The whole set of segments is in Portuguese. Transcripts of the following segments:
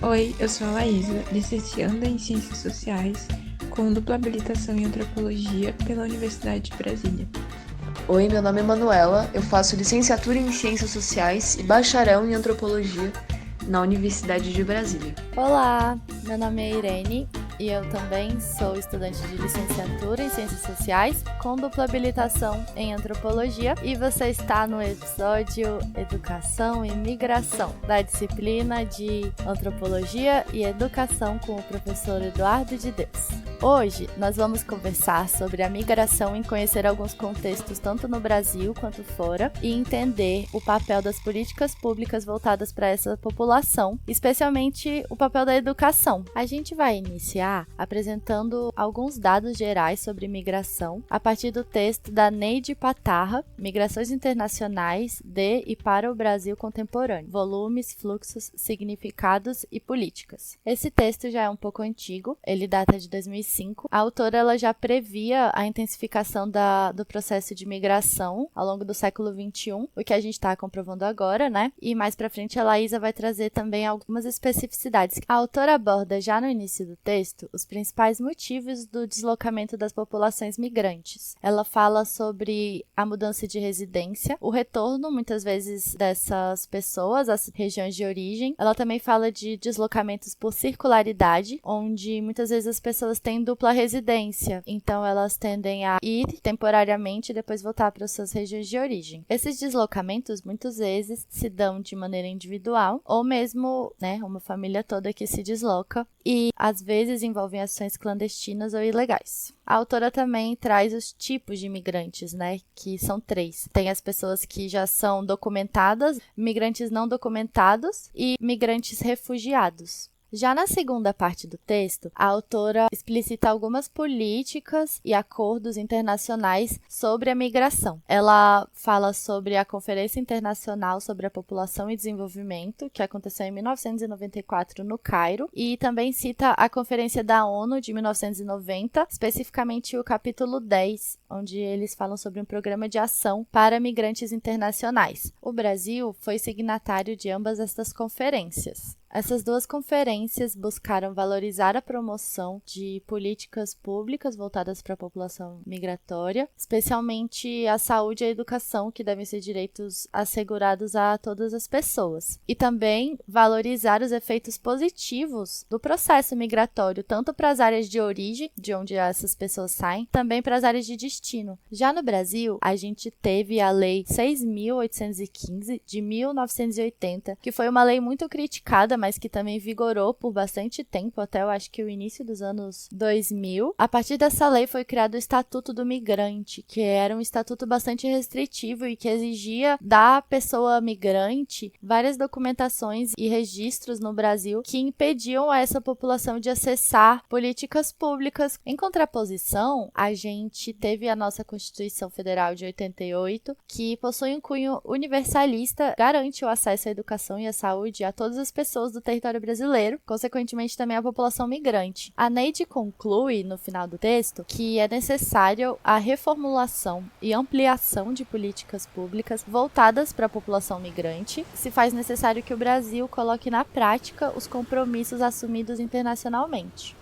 Oi, eu sou a Laísa, licencianda em Ciências Sociais, com dupla habilitação em Antropologia pela Universidade de Brasília. Oi, meu nome é Manuela, eu faço licenciatura em Ciências Sociais e bacharel em Antropologia na Universidade de Brasília. Olá, meu nome é Irene e eu também sou estudante de licenciatura em Ciências Sociais com dupla habilitação em Antropologia e você está no episódio Educação e Migração da disciplina de Antropologia e Educação com o professor Eduardo de Deus. Hoje nós vamos conversar sobre a migração e conhecer alguns contextos tanto no Brasil quanto fora e entender o papel das políticas públicas voltadas para essa população, especialmente o papel da educação. A gente vai iniciar apresentando alguns dados gerais sobre migração a partir do texto da Neide Patarra, Migrações Internacionais de e para o Brasil Contemporâneo, Volumes, Fluxos, Significados e Políticas. Esse texto já é um pouco antigo, ele data de 2005. A autora ela já previa a intensificação do processo de migração ao longo do século XXI, o que a gente está comprovando agora, né? E mais para frente a Laísa vai trazer também algumas especificidades. A autora aborda já no início do texto os principais motivos do deslocamento das populações migrantes. Ela fala sobre a mudança de residência, o retorno muitas vezes dessas pessoas às regiões de origem. Ela também fala de deslocamentos por circularidade, onde muitas vezes as pessoas têm dupla residência, então elas tendem a ir temporariamente e depois voltar para suas regiões de origem. Esses deslocamentos muitas vezes se dão de maneira individual ou mesmo, uma família toda que se desloca e às vezes envolvem ações clandestinas ou ilegais. A autora também traz os tipos de imigrantes, que são 3. Tem as pessoas que já são documentadas, migrantes não documentados e migrantes refugiados. Já na segunda parte do texto, a autora explicita algumas políticas e acordos internacionais sobre a migração. Ela fala sobre a Conferência Internacional sobre a População e Desenvolvimento, que aconteceu em 1994 no Cairo, e também cita a Conferência da ONU de 1990, especificamente o capítulo 10, onde eles falam sobre um programa de ação para migrantes internacionais. O Brasil foi signatário de ambas estas conferências. Essas 2 conferências buscaram valorizar a promoção de políticas públicas voltadas para a população migratória, especialmente a saúde e a educação, que devem ser direitos assegurados a todas as pessoas. E também valorizar os efeitos positivos do processo migratório, tanto para as áreas de origem, de onde essas pessoas saem, também para as áreas de destino. Já no Brasil, a gente teve a Lei 6.815, de 1980, que foi uma lei muito criticada, mas que também vigorou por bastante tempo, até eu acho que o início dos anos 2000. A partir dessa lei foi criado o Estatuto do Migrante, que era um estatuto bastante restritivo e que exigia da pessoa migrante várias documentações e registros no Brasil que impediam a essa população de acessar políticas públicas. Em contraposição, a gente teve a nossa Constituição Federal de 88, que possui um cunho universalista, garante o acesso à educação e à saúde a todas as pessoas do território brasileiro, consequentemente também a população migrante. A Neide conclui, no final do texto, que é necessário a reformulação e ampliação de políticas públicas voltadas para a população migrante. Se faz necessário que o Brasil coloque na prática os compromissos assumidos internacionalmente.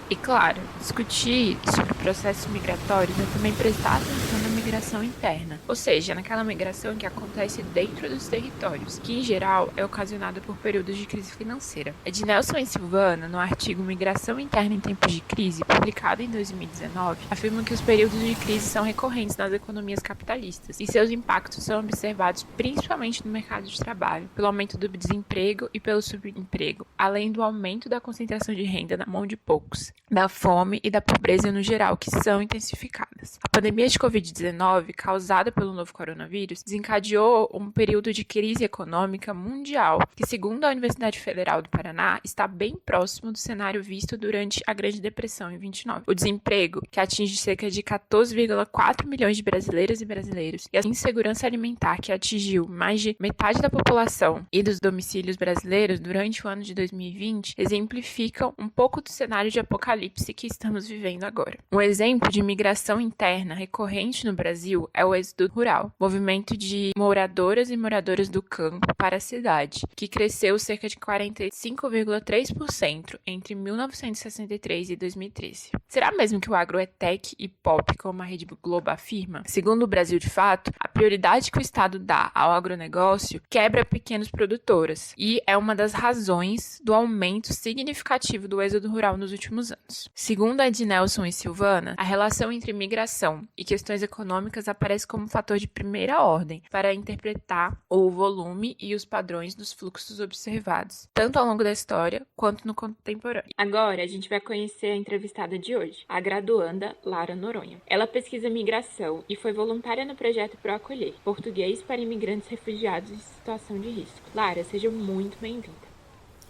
E claro, discutir sobre processos migratórios é também prestar atenção na migração interna, ou seja, naquela migração que acontece dentro dos territórios, que em geral é ocasionada por períodos de crise financeira. Ednelson e Silvana, no artigo Migração Interna em Tempos de Crise, publicado em 2019, afirmam que os períodos de crise são recorrentes nas economias capitalistas e seus impactos são observados principalmente no mercado de trabalho, pelo aumento do desemprego e pelo subemprego, além do aumento da concentração de renda na mão de poucos, da fome e da pobreza no geral, que são intensificadas. A pandemia de Covid-19 Covid-19, causada pelo novo coronavírus, desencadeou um período de crise econômica mundial, que, segundo a Universidade Federal do Paraná, está bem próximo do cenário visto durante a Grande Depressão em 29. O desemprego, que atinge cerca de 14,4 milhões de brasileiras e brasileiros, e a insegurança alimentar, que atingiu mais de metade da população e dos domicílios brasileiros durante o ano de 2020, exemplificam um pouco do cenário de apocalipse que estamos vivendo agora. Um exemplo de migração interna recorrente no Brasil é o êxodo rural, movimento de moradoras e moradores do campo para a cidade, que cresceu cerca de 45,3% entre 1963 e 2013. Será mesmo que o agro é tech e pop, como a Rede Globo afirma? Segundo o Brasil de Fato, a prioridade que o Estado dá ao agronegócio quebra pequenas produtoras e é uma das razões do aumento significativo do êxodo rural nos últimos anos. Segundo a Ednelson e Silvana, a relação entre migração e questões econômicas aparece como fator de primeira ordem para interpretar o volume e os padrões dos fluxos observados, tanto ao longo da história quanto no contemporâneo. Agora a gente vai conhecer a entrevistada de hoje, a graduanda Lara Noronha. Ela pesquisa migração e foi voluntária no projeto Proacolher, português para imigrantes refugiados em situação de risco. Lara, seja muito bem-vinda.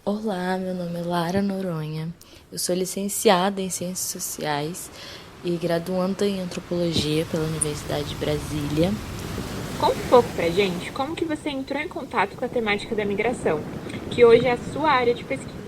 Olá, meu nome é Lara Noronha, eu sou licenciada em Ciências Sociais e graduanda em Antropologia pela Universidade de Brasília. Conta um pouco pra gente como que você entrou em contato com a temática da migração, que hoje é a sua área de pesquisa.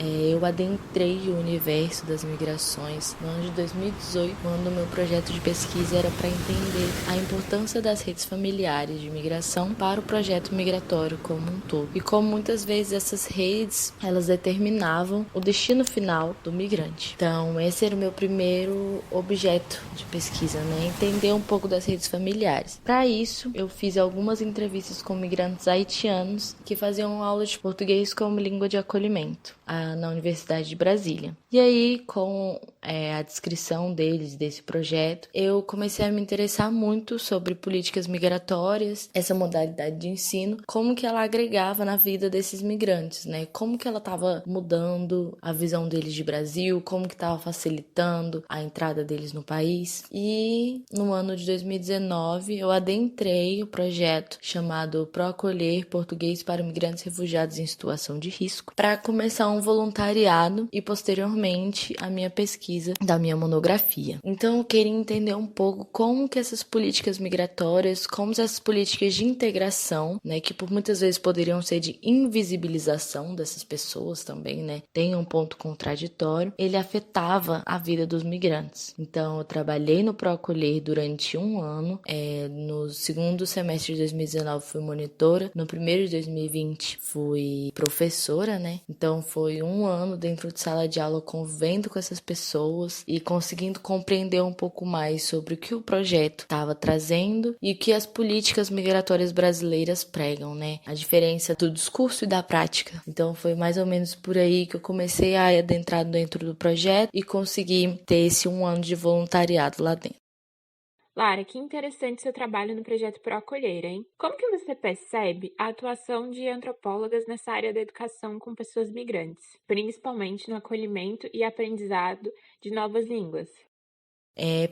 Eu adentrei o universo das migrações no ano de 2018, quando o meu projeto de pesquisa era para entender a importância das redes familiares de migração para o projeto migratório como um todo. E como muitas vezes essas redes, elas determinavam o destino final do migrante. Então, esse era o meu primeiro objeto de pesquisa, né? Entender um pouco das redes familiares. Para isso, eu fiz algumas entrevistas com migrantes haitianos que faziam aula de português como língua de acolhimento na Universidade de Brasília. E aí, com a descrição deles, desse projeto, eu comecei a me interessar muito sobre políticas migratórias, essa modalidade de ensino, como que ela agregava na vida desses migrantes, né? Como que ela estava mudando a visão deles de Brasil, como que estava facilitando a entrada deles no país. E no ano de 2019, eu adentrei o projeto chamado Proacolher, português para imigrantes refugiados em situação de risco, para começar um voluntariado e posteriormente a minha pesquisa da minha monografia. Então eu queria entender um pouco como que essas políticas migratórias, como essas políticas de integração, né, que por muitas vezes poderiam ser de invisibilização dessas pessoas também, né, tem um ponto contraditório, ele afetava a vida dos migrantes. Então eu trabalhei no Proacolher durante um ano, no segundo semestre de 2019 fui monitora, no primeiro de 2020 fui professora, né, então foi um ano dentro de sala de aula convivendo com essas pessoas e conseguindo compreender um pouco mais sobre o que o projeto estava trazendo e o que as políticas migratórias brasileiras pregam, né? A diferença do discurso e da prática. Então foi mais ou menos por aí que eu comecei a adentrar dentro do projeto e consegui ter esse um ano de voluntariado lá dentro. Lara, que interessante seu trabalho no projeto Proacolher, hein? Como que você percebe a atuação de antropólogas nessa área da educação com pessoas migrantes, principalmente no acolhimento e aprendizado de novas línguas?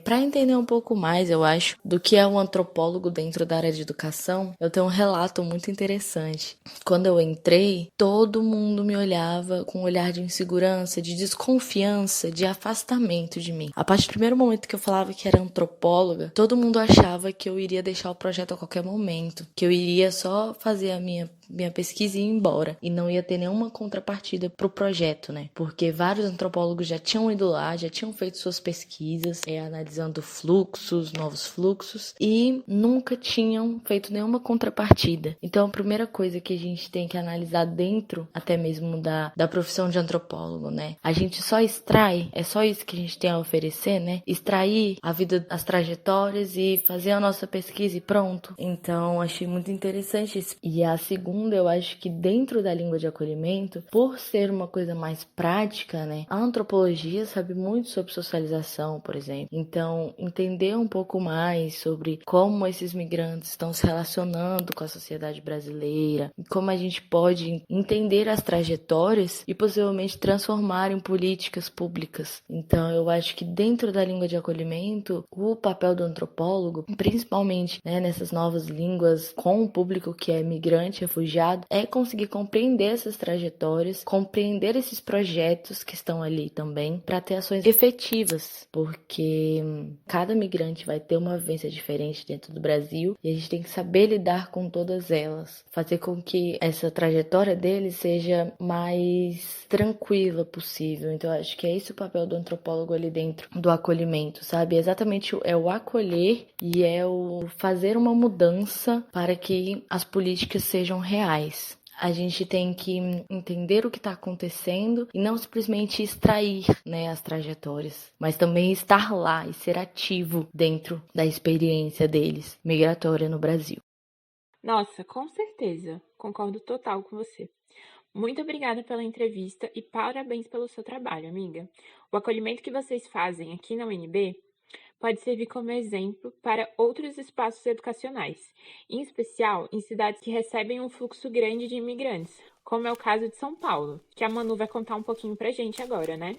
Para entender um pouco mais, eu acho, do que é um antropólogo dentro da área de educação, eu tenho um relato muito interessante. Quando eu entrei, todo mundo me olhava com um olhar de insegurança, de desconfiança, de afastamento de mim. A partir do primeiro momento que eu falava que era antropóloga, todo mundo achava que eu iria deixar o projeto a qualquer momento, que eu iria só fazer a minha pesquisa e ir embora. E não ia ter nenhuma contrapartida pro projeto, né? Porque vários antropólogos já tinham ido lá, já tinham feito suas pesquisas, analisando fluxos, novos fluxos, e nunca tinham feito nenhuma contrapartida. Então, a primeira coisa que a gente tem que analisar dentro, até mesmo da profissão de antropólogo, né? A gente só extrai, é só isso que a gente tem a oferecer, né? Extrair a vida, as trajetórias e fazer a nossa pesquisa e pronto. Então, achei muito interessante isso. E a segunda segunda, eu acho que dentro da língua de acolhimento, por ser uma coisa mais prática, né? A antropologia sabe muito sobre socialização, por exemplo. Então, entender um pouco mais sobre como esses migrantes estão se relacionando com a sociedade brasileira, como a gente pode entender as trajetórias e possivelmente transformar em políticas públicas. Então, eu acho que dentro da língua de acolhimento, o papel do antropólogo, principalmente, né, nessas novas línguas com o público que é migrante, refugiado, é conseguir compreender essas trajetórias, compreender esses projetos que estão ali também, para ter ações efetivas, porque cada migrante vai ter uma vivência diferente dentro do Brasil e a gente tem que saber lidar com todas elas, fazer com que essa trajetória deles seja mais tranquila possível. Então, eu acho que é esse o papel do antropólogo ali dentro do acolhimento, sabe? Exatamente, é o acolher e é o fazer uma mudança para que as políticas sejam reais. A gente tem que entender o que está acontecendo e não simplesmente extrair, né, as trajetórias, mas também estar lá e ser ativo dentro da experiência deles, migratória no Brasil. Nossa, com certeza. Concordo total com você. Muito obrigada pela entrevista e parabéns pelo seu trabalho, amiga. O acolhimento que vocês fazem aqui na UNB pode servir como exemplo para outros espaços educacionais, em especial em cidades que recebem um fluxo grande de imigrantes, como é o caso de São Paulo, que a Manu vai contar um pouquinho pra gente agora, né?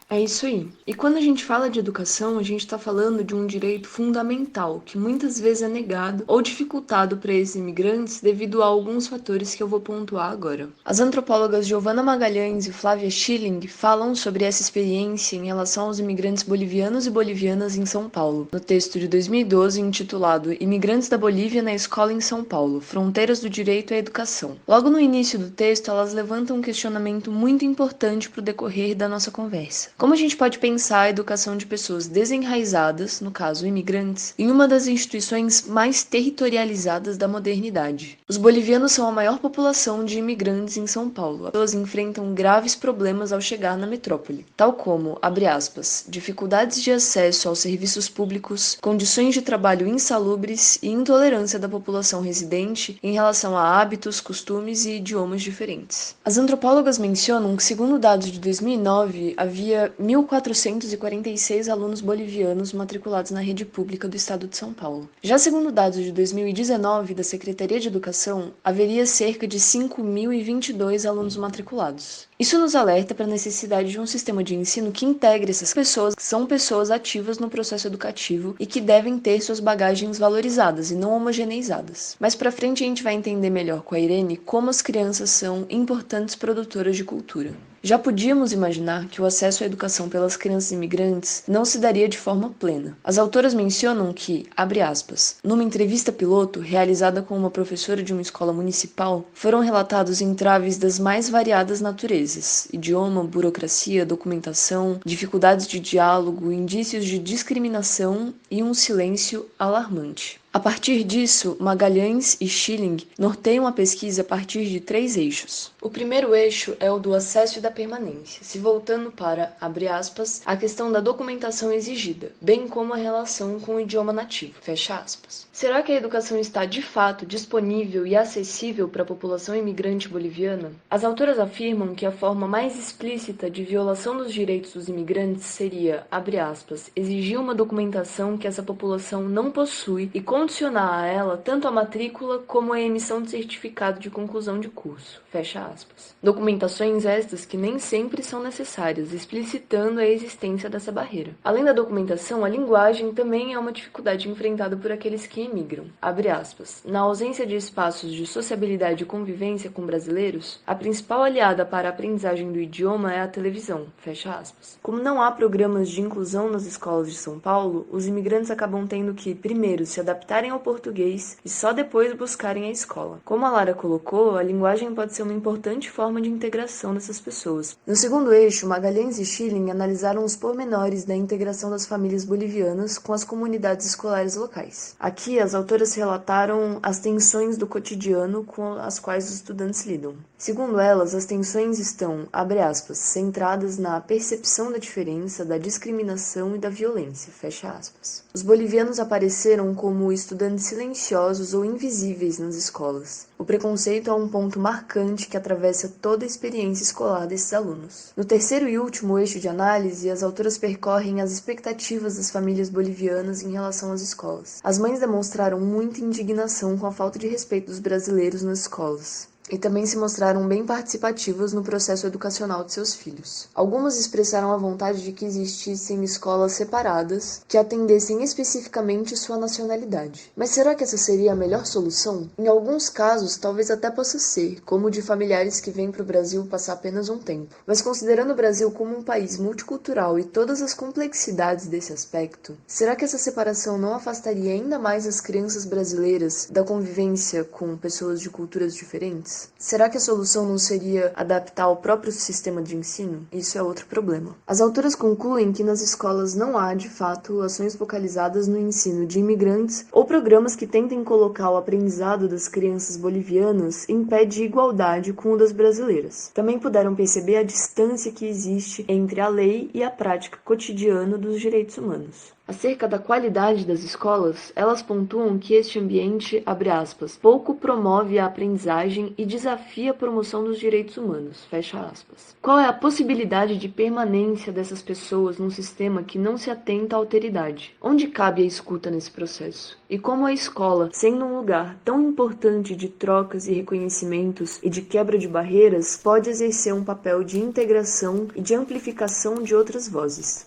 É isso aí. E quando a gente fala de educação, a gente está falando de um direito fundamental que muitas vezes é negado ou dificultado para esses imigrantes devido a alguns fatores que eu vou pontuar agora. As antropólogas Giovana Magalhães e Flávia Schilling falam sobre essa experiência em relação aos imigrantes bolivianos e bolivianas em São Paulo, no texto de 2012 intitulado Imigrantes da Bolívia na Escola em São Paulo, Fronteiras do Direito à Educação. Logo no início do texto, elas levantam um questionamento muito importante para o decorrer da nossa conversa. Como a gente pode pensar a educação de pessoas desenraizadas, no caso imigrantes, em uma das instituições mais territorializadas da modernidade? Os bolivianos são a maior população de imigrantes em São Paulo. As pessoas enfrentam graves problemas ao chegar na metrópole, tal como, abre aspas, dificuldades de acesso aos serviços públicos, condições de trabalho insalubres e intolerância da população residente em relação a hábitos, costumes e idiomas diferentes. As antropólogas mencionam que, segundo dados de 2009, havia 1.446 alunos bolivianos matriculados na rede pública do estado de São Paulo. Já segundo dados de 2019 da Secretaria de Educação, haveria cerca de 5.022 alunos matriculados. Isso nos alerta para a necessidade de um sistema de ensino que integre essas pessoas, que são pessoas ativas no processo educativo e que devem ter suas bagagens valorizadas e não homogeneizadas. Mais para frente a gente vai entender melhor com a Irene como as crianças são importantes produtoras de cultura. Já podíamos imaginar que o acesso à educação pelas crianças imigrantes não se daria de forma plena. As autoras mencionam que, abre aspas, numa entrevista piloto realizada com uma professora de uma escola municipal, foram relatados entraves das mais variadas naturezas: idioma, burocracia, documentação, dificuldades de diálogo, indícios de discriminação e um silêncio alarmante. A partir disso, Magalhães e Schilling norteiam a pesquisa a partir de 3 eixos. O primeiro eixo é o do acesso e da permanência, se voltando para, abre aspas, a questão da documentação exigida, bem como a relação com o idioma nativo, fecha aspas. Será que a educação está, de fato, disponível e acessível para a população imigrante boliviana? As autoras afirmam que a forma mais explícita de violação dos direitos dos imigrantes seria, abre aspas, exigir uma documentação que essa população não possui e condicionar a ela tanto a matrícula como a emissão de certificado de conclusão de curso, fecha aspas. Documentações estas que nem sempre são necessárias, explicitando a existência dessa barreira. Além da documentação, a linguagem também é uma dificuldade enfrentada por aqueles que imigram, abre aspas. Na ausência de espaços de sociabilidade e convivência com brasileiros, a principal aliada para a aprendizagem do idioma é a televisão, fecha aspas. Como não há programas de inclusão nas escolas de São Paulo, os imigrantes acabam tendo que, primeiro, se adaptar adaptarem ao português e só depois buscarem a escola. Como a Lara colocou, a linguagem pode ser uma importante forma de integração dessas pessoas. No segundo eixo, Magalhães e Schilling analisaram os pormenores da integração das famílias bolivianas com as comunidades escolares locais. Aqui, as autoras relataram as tensões do cotidiano com as quais os estudantes lidam. Segundo elas, as tensões estão, abre aspas, centradas na percepção da diferença, da discriminação e da violência, fecha aspas. Os bolivianos apareceram como estudantes silenciosos ou invisíveis nas escolas. O preconceito é um ponto marcante que atravessa toda a experiência escolar desses alunos. No terceiro e último eixo de análise, as autoras percorrem as expectativas das famílias bolivianas em relação às escolas. As mães demonstraram muita indignação com a falta de respeito dos brasileiros nas escolas. E também se mostraram bem participativas no processo educacional de seus filhos. Algumas expressaram a vontade de que existissem escolas separadas que atendessem especificamente sua nacionalidade. Mas será que essa seria a melhor solução? Em alguns casos, talvez até possa ser, como o de familiares que vêm para o Brasil passar apenas um tempo. Mas considerando o Brasil como um país multicultural e todas as complexidades desse aspecto, será que essa separação não afastaria ainda mais as crianças brasileiras da convivência com pessoas de culturas diferentes? Será que a solução não seria adaptar o próprio sistema de ensino? Isso é outro problema. As autoras concluem que nas escolas não há, de fato, ações focalizadas no ensino de imigrantes ou programas que tentem colocar o aprendizado das crianças bolivianas em pé de igualdade com o das brasileiras. Também puderam perceber a distância que existe entre a lei e a prática cotidiana dos direitos humanos. Acerca da qualidade das escolas, elas pontuam que este ambiente, abre aspas, pouco promove a aprendizagem e desafia a promoção dos direitos humanos, fecha aspas. Qual é a possibilidade de permanência dessas pessoas num sistema que não se atenta à alteridade? Onde cabe a escuta nesse processo? E como a escola, sendo um lugar tão importante de trocas e reconhecimentos e de quebra de barreiras, pode exercer um papel de integração e de amplificação de outras vozes?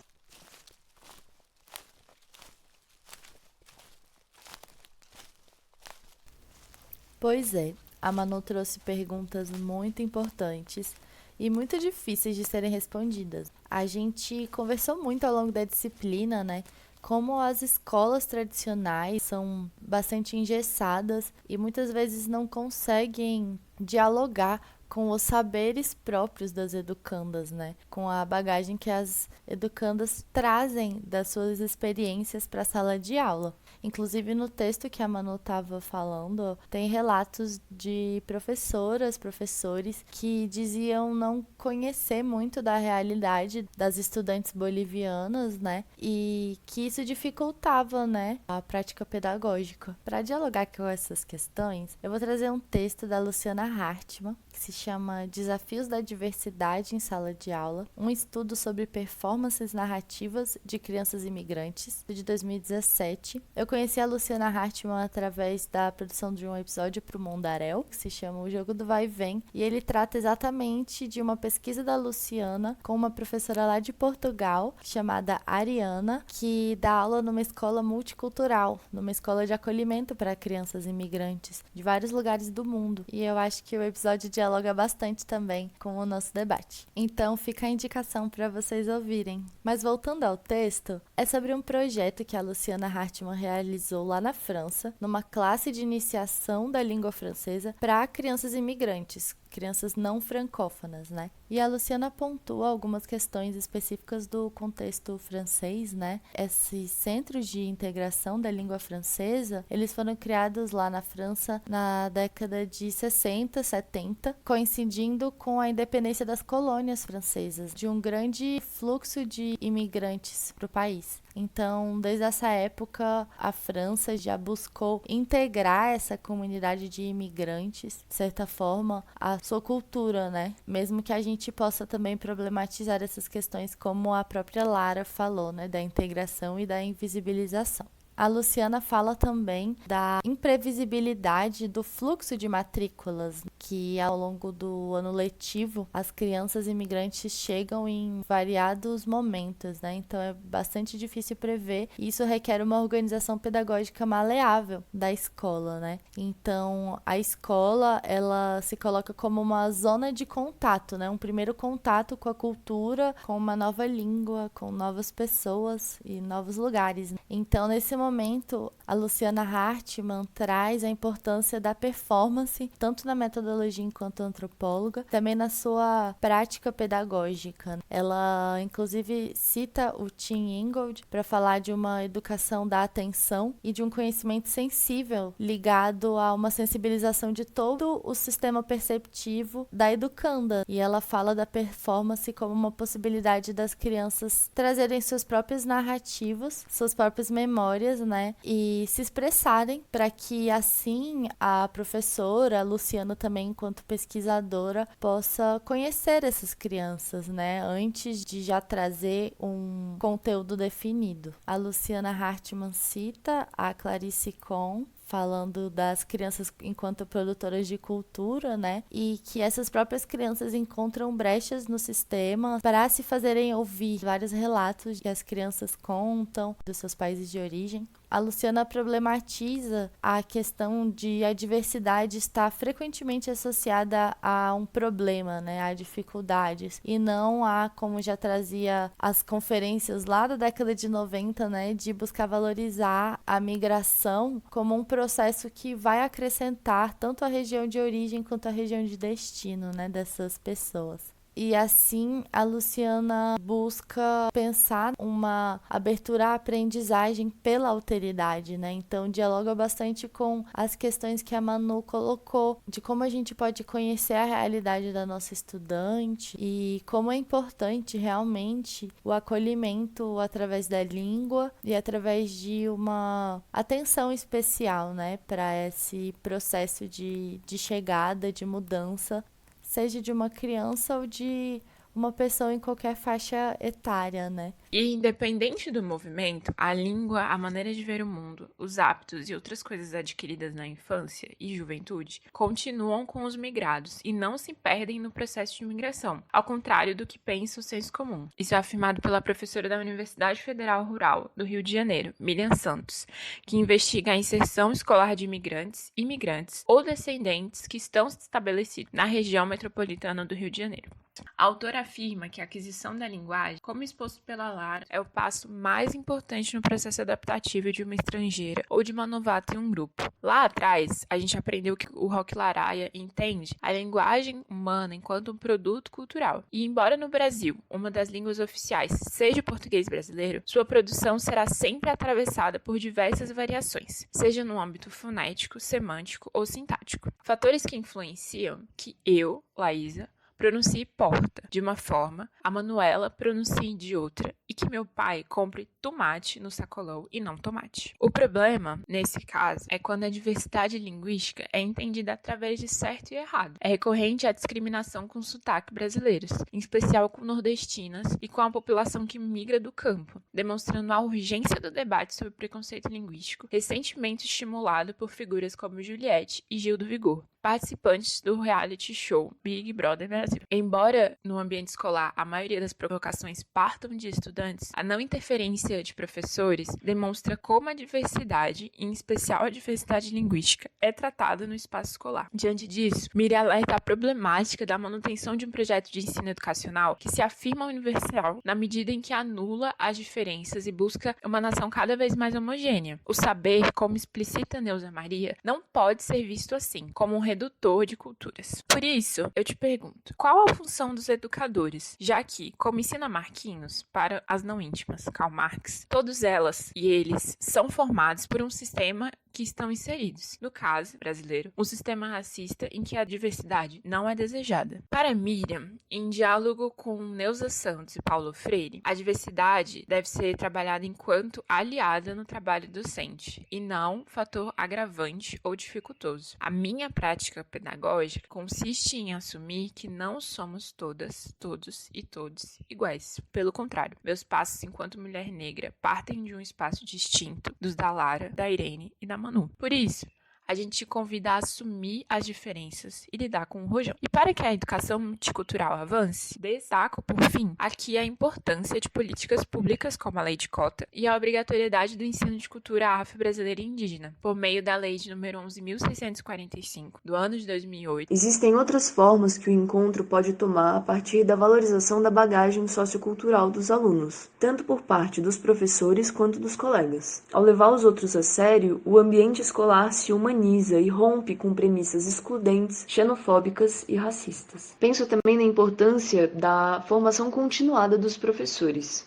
Pois é, a Manu trouxe perguntas muito importantes e muito difíceis de serem respondidas. A gente conversou muito ao longo da disciplina, né? Como as escolas tradicionais são bastante engessadas e muitas vezes não conseguem dialogar com os saberes próprios das educandas, né? Com a bagagem que as educandas trazem das suas experiências para a sala de aula. Inclusive, no texto que a Manu estava falando, tem relatos de professoras, professores que diziam não conhecer muito da realidade das estudantes bolivianas, né? E que isso dificultava, né, a prática pedagógica. Para dialogar com essas questões, eu vou trazer um texto da Luciana Hartmann, que se chama Desafios da Diversidade em Sala de Aula, um estudo sobre performances narrativas de crianças imigrantes, de 2017. Eu conheci a Luciana Hartmann através da produção de um episódio para o Mundaréu, que se chama O Jogo do Vai e Vem, e ele trata exatamente de uma pesquisa da Luciana com uma professora lá de Portugal, chamada Ariana, que dá aula numa escola multicultural, numa escola de acolhimento para crianças imigrantes de vários lugares do mundo. E eu acho que o episódio dialoga bastante também com o nosso debate. Então fica a indicação para vocês ouvirem. Mas voltando ao texto, é sobre um projeto que a Luciana Hartmann realizou lá na França, numa classe de iniciação da língua francesa para crianças imigrantes, crianças não francófonas, né? E a Luciana pontua algumas questões específicas do contexto francês, né? Esses centros de integração da língua francesa, eles foram criados lá na França na década de 60, 70, coincidindo com a independência das colônias francesas, de um grande fluxo de imigrantes para o país. Então, desde essa época, a França já buscou integrar essa comunidade de imigrantes, de certa forma, à sua cultura, né? Mesmo que a gente possa também problematizar essas questões, como a própria Lara falou, né? Da integração e da invisibilização. A Luciana fala também da imprevisibilidade do fluxo de matrículas, que ao longo do ano letivo as crianças imigrantes chegam em variados momentos, né? Então é bastante difícil prever e isso requer uma organização pedagógica maleável da escola, né? Então a escola, ela se coloca como uma zona de contato, né? Um primeiro contato com a cultura, com uma nova língua, com novas pessoas e novos lugares. Então nesse momento momento, a Luciana Hartmann traz a importância da performance, tanto na metodologia enquanto antropóloga, também na sua prática pedagógica. Ela, inclusive, cita o Tim Ingold para falar de uma educação da atenção e de um conhecimento sensível ligado a uma sensibilização de todo o sistema perceptivo da educanda. E ela fala da performance como uma possibilidade das crianças trazerem suas próprias narrativas, suas próprias memórias, né? E se expressarem para que assim a professora, a Luciana também enquanto pesquisadora, possa conhecer essas crianças, né? Antes de já trazer um conteúdo definido. A Luciana Hartmann cita a Clarice Kohn, falando das crianças enquanto produtoras de cultura, né? E que essas próprias crianças encontram brechas no sistema para se fazerem ouvir. Vários relatos que as crianças contam dos seus países de origem. A Luciana problematiza a questão de a diversidade estar frequentemente associada a um problema, né, a dificuldades, e não a, como já trazia as conferências lá da década de 90, né, de buscar valorizar a migração como um processo que vai acrescentar tanto a região de origem quanto a região de destino, né, dessas pessoas. E assim, a Luciana busca pensar uma abertura à aprendizagem pela alteridade, né? Então, dialoga bastante com as questões que a Manu colocou, de como a gente pode conhecer a realidade da nossa estudante e como é importante realmente o acolhimento através da língua e através de uma atenção especial, né? Para esse processo de chegada, de mudança, seja de uma criança ou de uma pessoa em qualquer faixa etária, né? E independente do movimento, a língua, a maneira de ver o mundo, os hábitos e outras coisas adquiridas na infância e juventude continuam com os migrados e não se perdem no processo de migração, ao contrário do que pensa o senso comum. Isso é afirmado pela professora da Universidade Federal Rural do Rio de Janeiro, Miriam Santos, que investiga a inserção escolar de imigrantes, imigrantes ou descendentes que estão estabelecidos na região metropolitana do Rio de Janeiro. A autora afirma que a aquisição da linguagem, como exposto pela Lara, é o passo mais importante no processo adaptativo de uma estrangeira ou de uma novata em um grupo. Lá atrás, a gente aprendeu que o Roque Laraia entende a linguagem humana enquanto um produto cultural. E embora no Brasil uma das línguas oficiais seja o português brasileiro, sua produção será sempre atravessada por diversas variações, seja no âmbito fonético, semântico ou sintático. Fatores que influenciam que eu, Laísa, pronuncie porta de uma forma, a Manuela pronuncie de outra e que meu pai compre tomate no sacolão e não tomate. O problema, nesse caso, é quando a diversidade linguística é entendida através de certo e errado. É recorrente a discriminação com sotaque brasileiros, em especial com nordestinas e com a população que migra do campo, demonstrando a urgência do debate sobre preconceito linguístico, recentemente estimulado por figuras como Juliette e Gil do Vigor, participantes do reality show Big Brother Brasil. Embora no ambiente escolar a maioria das provocações partam de estudantes, a não interferência de professores demonstra como a diversidade, em especial a diversidade linguística, é tratada no espaço escolar. Diante disso, Miriam alerta a problemática da manutenção de um projeto de ensino educacional que se afirma universal na medida em que anula as diferenças e busca uma nação cada vez mais homogênea. O saber, como explicita Neuza Maria, não pode ser visto assim, como um redutor de culturas. Por isso, eu te pergunto, qual a função dos educadores? Já que, como ensina Marquinhos, para as não íntimas, Karl Marx, todos elas e eles são formados por um sistema que estão inseridos, no caso brasileiro, um sistema racista em que a diversidade não é desejada. Para Miriam, em diálogo com Neuza Santos e Paulo Freire, a diversidade deve ser trabalhada enquanto aliada no trabalho docente, e não fator agravante ou dificultoso. A minha prática pedagógica consiste em assumir que não somos todas, todos e todos iguais. Pelo contrário, meus passos enquanto mulher negra partem de um espaço distinto dos da Lara, da Irene e da Manu. Por isso, a gente te convida a assumir as diferenças e lidar com o rojão. E para que a educação multicultural avance, destaco, por fim, aqui a importância de políticas públicas como a lei de cota e a obrigatoriedade do ensino de cultura afro-brasileira e indígena, por meio da lei de número 11.645, do ano de 2008. Existem outras formas que o encontro pode tomar a partir da valorização da bagagem sociocultural dos alunos, tanto por parte dos professores quanto dos colegas. Ao levar os outros a sério, o ambiente escolar se humaniza e rompe com premissas excludentes, xenofóbicas e racistas. Penso também na importância da formação continuada dos professores.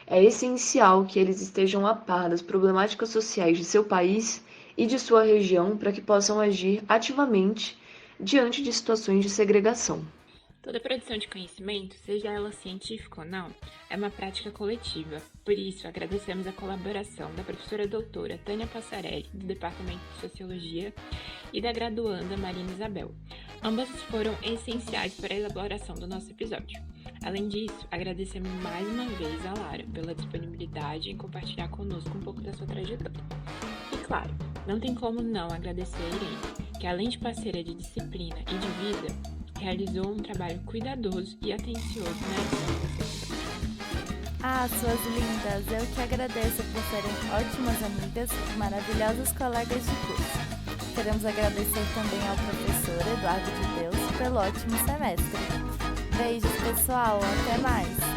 É essencial que eles estejam a par das problemáticas sociais de seu país e de sua região para que possam agir ativamente diante de situações de segregação. Toda produção de conhecimento, seja ela científica ou não, é uma prática coletiva. Por isso, agradecemos a colaboração da professora doutora Tânia Passarelli, do Departamento de Sociologia, e da graduanda Marina Isabel. Ambas foram essenciais para a elaboração do nosso episódio. Além disso, agradecemos mais uma vez a Lara pela disponibilidade em compartilhar conosco um pouco da sua trajetória. E claro, não tem como não agradecer a Irene, que além de parceira de disciplina e de vida, realizou um trabalho cuidadoso e atencioso na edição desse episódio. Ah, suas lindas, eu que agradeço por serem ótimas amigas e maravilhosas colegas de curso. Queremos agradecer também ao professor Eduardo de Deus pelo ótimo semestre. Beijos, pessoal, até mais!